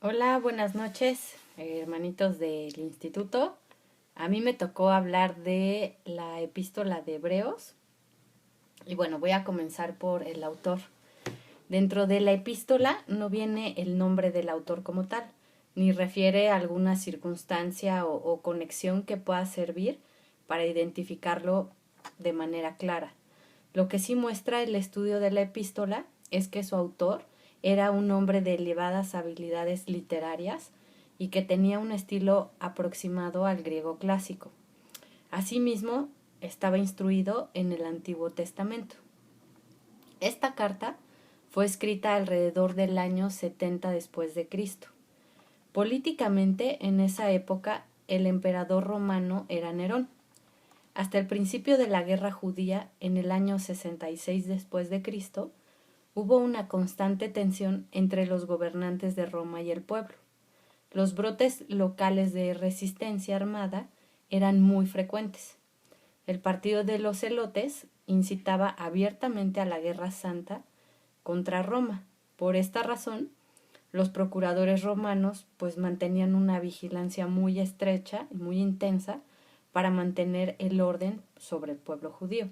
Hola, buenas noches, hermanitos del instituto. A mí me tocó hablar de la epístola de Hebreos y bueno, voy a comenzar por el autor. Dentro de la epístola no viene el nombre del autor como tal, ni refiere a alguna circunstancia o conexión que pueda servir para identificarlo de manera clara. Lo que sí muestra el estudio de la epístola es que su autor era un hombre de elevadas habilidades literarias y que tenía un estilo aproximado al griego clásico. Asimismo, estaba instruido en el Antiguo Testamento. Esta carta fue escrita alrededor del año 70 después de Cristo. Políticamente, en esa época, el emperador romano era Nerón. Hasta el principio de la guerra judía, en el año 66 después de Cristo, hubo una constante tensión entre los gobernantes de Roma y el pueblo. Los brotes locales de resistencia armada eran muy frecuentes. El partido de los celotes incitaba abiertamente a la guerra santa contra Roma. Por esta razón, los procuradores romanos pues mantenían una vigilancia muy estrecha y muy intensa para mantener el orden sobre el pueblo judío.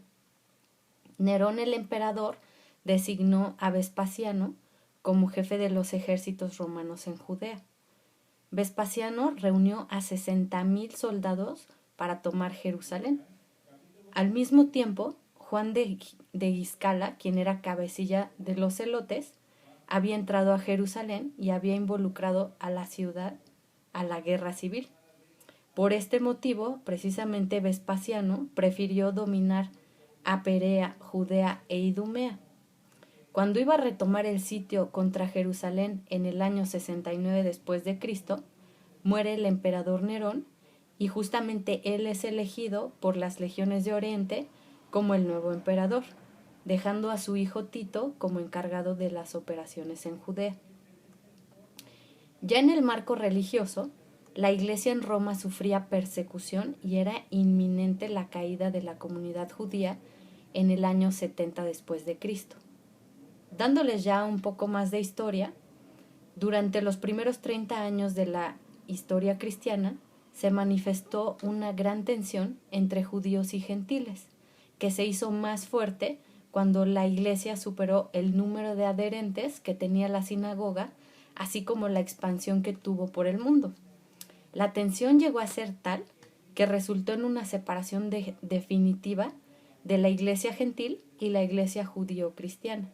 Nerón el emperador designó a Vespasiano como jefe de los ejércitos romanos en Judea. Vespasiano reunió a 60,000 soldados para tomar Jerusalén. Al mismo tiempo, Juan de Giscala, quien era cabecilla de los celotes, había entrado a Jerusalén y había involucrado a la ciudad a la guerra civil. Por este motivo, precisamente Vespasiano prefirió dominar a Perea, Judea e Idumea. Cuando iba a retomar el sitio contra Jerusalén en el año 69 después de Cristo, muere el emperador Nerón y justamente él es elegido por las legiones de Oriente como el nuevo emperador, dejando a su hijo Tito como encargado de las operaciones en Judea. Ya en el marco religioso, la iglesia en Roma sufría persecución y era inminente la caída de la comunidad judía en el año 70 después de Cristo. Dándoles ya un poco más de historia, durante los primeros 30 años de la historia cristiana se manifestó una gran tensión entre judíos y gentiles, que se hizo más fuerte cuando la iglesia superó el número de adherentes que tenía la sinagoga, así como la expansión que tuvo por el mundo. La tensión llegó a ser tal que resultó en una separación definitiva de la iglesia gentil y la iglesia judío-cristiana.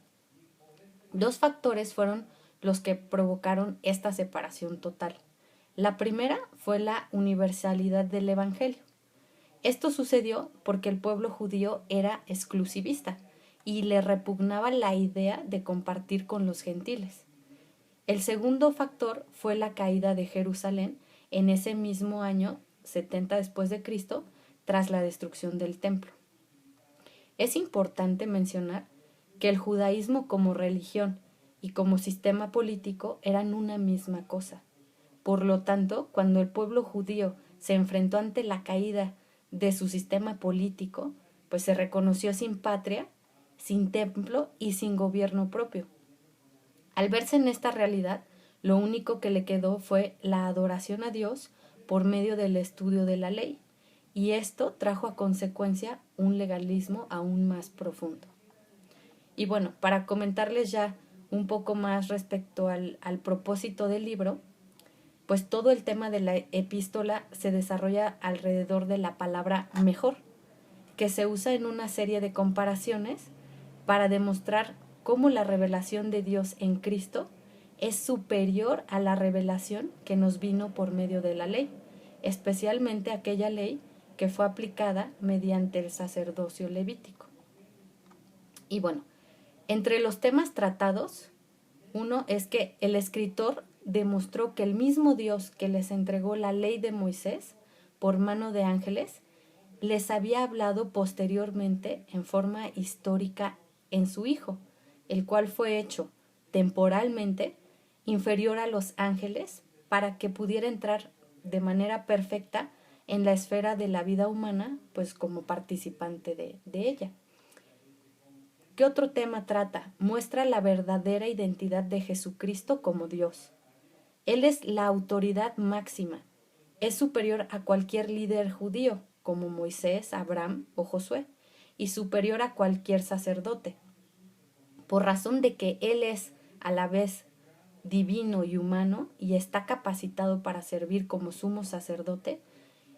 Dos factores fueron los que provocaron esta separación total. La primera fue la universalidad del Evangelio. Esto sucedió porque el pueblo judío era exclusivista y le repugnaba la idea de compartir con los gentiles. El segundo factor fue la caída de Jerusalén en ese mismo año 70 después de Cristo, tras la destrucción del templo. Es importante mencionar que el judaísmo como religión y como sistema político eran una misma cosa. Por lo tanto, cuando el pueblo judío se enfrentó ante la caída de su sistema político, pues se reconoció sin patria, sin templo y sin gobierno propio. Al verse en esta realidad, lo único que le quedó fue la adoración a Dios por medio del estudio de la ley, y esto trajo a consecuencia un legalismo aún más profundo. Y bueno, para comentarles ya un poco más respecto al propósito del libro, pues todo el tema de la epístola se desarrolla alrededor de la palabra mejor, que se usa en una serie de comparaciones para demostrar cómo la revelación de Dios en Cristo es superior a la revelación que nos vino por medio de la ley, especialmente aquella ley que fue aplicada mediante el sacerdocio levítico. Y bueno, entre los temas tratados, uno es que el escritor demostró que el mismo Dios que les entregó la ley de Moisés por mano de ángeles, les había hablado posteriormente en forma histórica en su Hijo, el cual fue hecho temporalmente inferior a los ángeles para que pudiera entrar de manera perfecta en la esfera de la vida humana, pues como participante de ella. ¿Qué otro tema trata? Muestra la verdadera identidad de Jesucristo como Dios. Él es la autoridad máxima. Es superior a cualquier líder judío, como Moisés, Abraham o Josué, y superior a cualquier sacerdote. Por razón de que Él es a la vez divino y humano y está capacitado para servir como sumo sacerdote,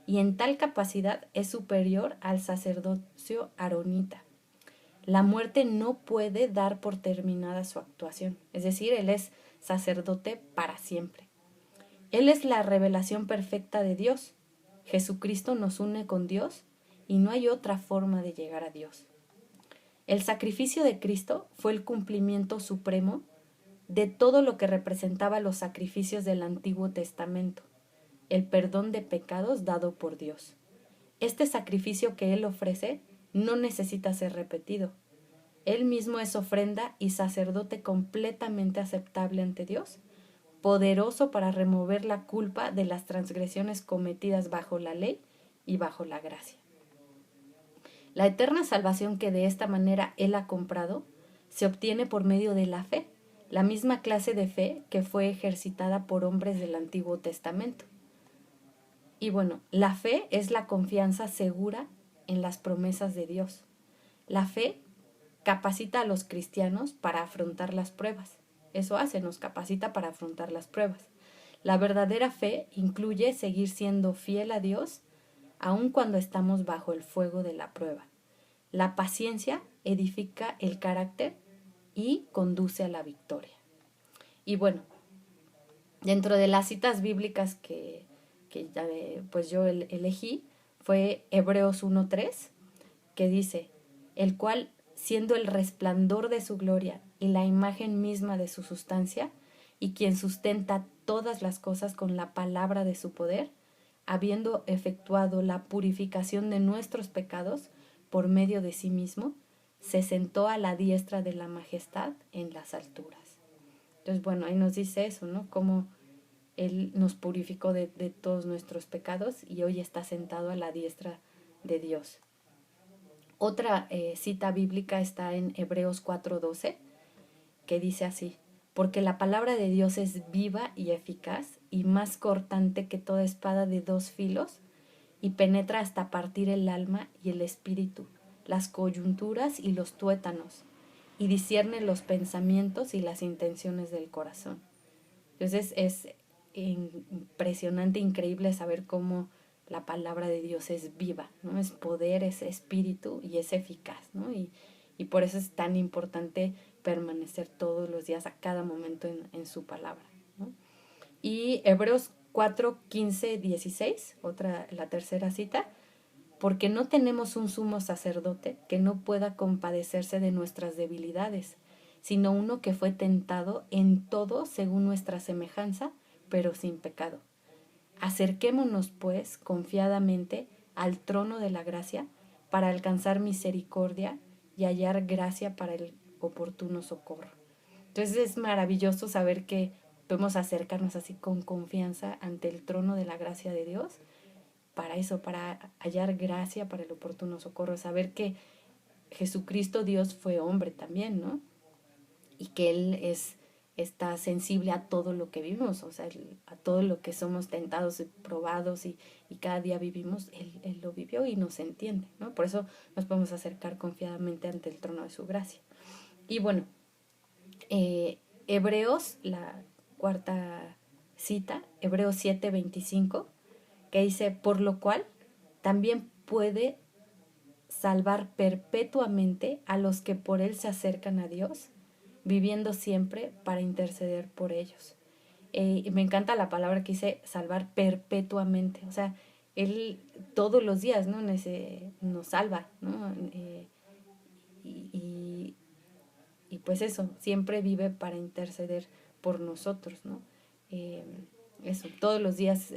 y en tal capacidad es superior al sacerdocio aronita. La muerte no puede dar por terminada su actuación, es decir, Él es sacerdote para siempre. Él es la revelación perfecta de Dios. Jesucristo nos une con Dios y no hay otra forma de llegar a Dios. El sacrificio de Cristo fue el cumplimiento supremo de todo lo que representaba los sacrificios del Antiguo Testamento, el perdón de pecados dado por Dios. Este sacrificio que Él ofrece no necesita ser repetido. Él mismo es ofrenda y sacerdote completamente aceptable ante Dios, poderoso para remover la culpa de las transgresiones cometidas bajo la ley y bajo la gracia. La eterna salvación que de esta manera Él ha comprado se obtiene por medio de la fe, la misma clase de fe que fue ejercitada por hombres del Antiguo Testamento. Y bueno, la fe es la confianza segura en las promesas de Dios. La fe capacita a los cristianos para afrontar las pruebas. Eso hace, nos capacita para afrontar las pruebas. La verdadera fe incluye seguir siendo fiel a Dios aun cuando estamos bajo el fuego de la prueba. La paciencia edifica el carácter y conduce a la victoria. Y bueno, dentro de las citas bíblicas que pues yo elegí, fue Hebreos 1:3, que dice, el cual, siendo el resplandor de su gloria y la imagen misma de su sustancia, y quien sustenta todas las cosas con la palabra de su poder, habiendo efectuado la purificación de nuestros pecados por medio de sí mismo, se sentó a la diestra de la majestad en las alturas. Entonces, bueno, ahí nos dice eso, ¿no? Cómo Él nos purificó de todos nuestros pecados y hoy está sentado a la diestra de Dios. Otra cita bíblica está en Hebreos 4:12, que dice así, porque la palabra de Dios es viva y eficaz y más cortante que toda espada de 2 filos y penetra hasta partir el alma y el espíritu, las coyunturas y los tuétanos, y discierne los pensamientos y las intenciones del corazón. Entonces es impresionante, increíble saber cómo la palabra de Dios es viva, ¿no? Es poder, es espíritu y es eficaz, ¿no? Y por eso es tan importante permanecer todos los días, a cada momento en su palabra, ¿no? Y Hebreos 4:15-16, la tercera cita, porque no tenemos un sumo sacerdote que no pueda compadecerse de nuestras debilidades, sino uno que fue tentado en todo según nuestra semejanza, pero sin pecado. Acerquémonos, pues, confiadamente al trono de la gracia para alcanzar misericordia y hallar gracia para el oportuno socorro. Entonces es maravilloso saber que podemos acercarnos así con confianza ante el trono de la gracia de Dios, para eso, para hallar gracia para el oportuno socorro, saber que Jesucristo Dios fue hombre también, ¿no? Y que Él está sensible a todo lo que vivimos, o sea, a todo lo que somos tentados y probados y cada día vivimos, Él lo vivió y nos entiende, ¿no? Por eso nos podemos acercar confiadamente ante el trono de su gracia. Y bueno, Hebreos, la cuarta cita, Hebreos 7:25, que dice, por lo cual también puede salvar perpetuamente a los que por Él se acercan a Dios, viviendo siempre para interceder por ellos. Y me encanta la palabra que dice salvar perpetuamente, o sea, Él todos los días, ¿no? Nos salva, ¿no? Y pues eso, siempre vive para interceder por nosotros, ¿no? Eso, todos los días,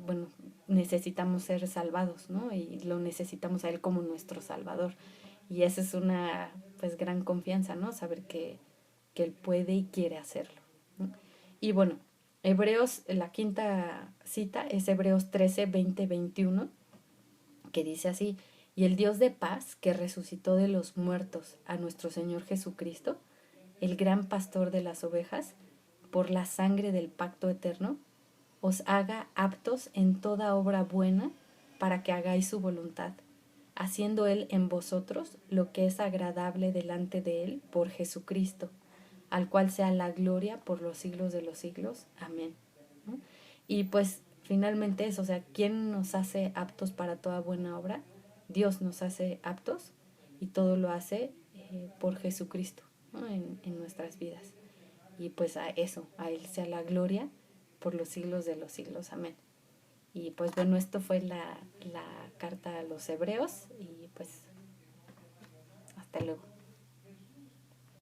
bueno, necesitamos ser salvados, ¿no? Y lo necesitamos a Él como nuestro Salvador. Y esa es una, pues, gran confianza, ¿no? Saber que Él puede y quiere hacerlo, ¿no? Y bueno, Hebreos, la quinta cita es Hebreos 13:20-21, que dice así, y el Dios de paz que resucitó de los muertos a nuestro Señor Jesucristo, el gran pastor de las ovejas, por la sangre del pacto eterno, os haga aptos en toda obra buena para que hagáis su voluntad, haciendo Él en vosotros lo que es agradable delante de Él por Jesucristo, al cual sea la gloria por los siglos de los siglos. Amén. ¿No? Y pues finalmente eso, o sea, ¿quién nos hace aptos para toda buena obra? Dios nos hace aptos y todo lo hace por Jesucristo, ¿no? En nuestras vidas. Y pues a eso, a Él sea la gloria por los siglos de los siglos. Amén. Y pues bueno, esto fue la carta a los hebreos y pues hasta luego.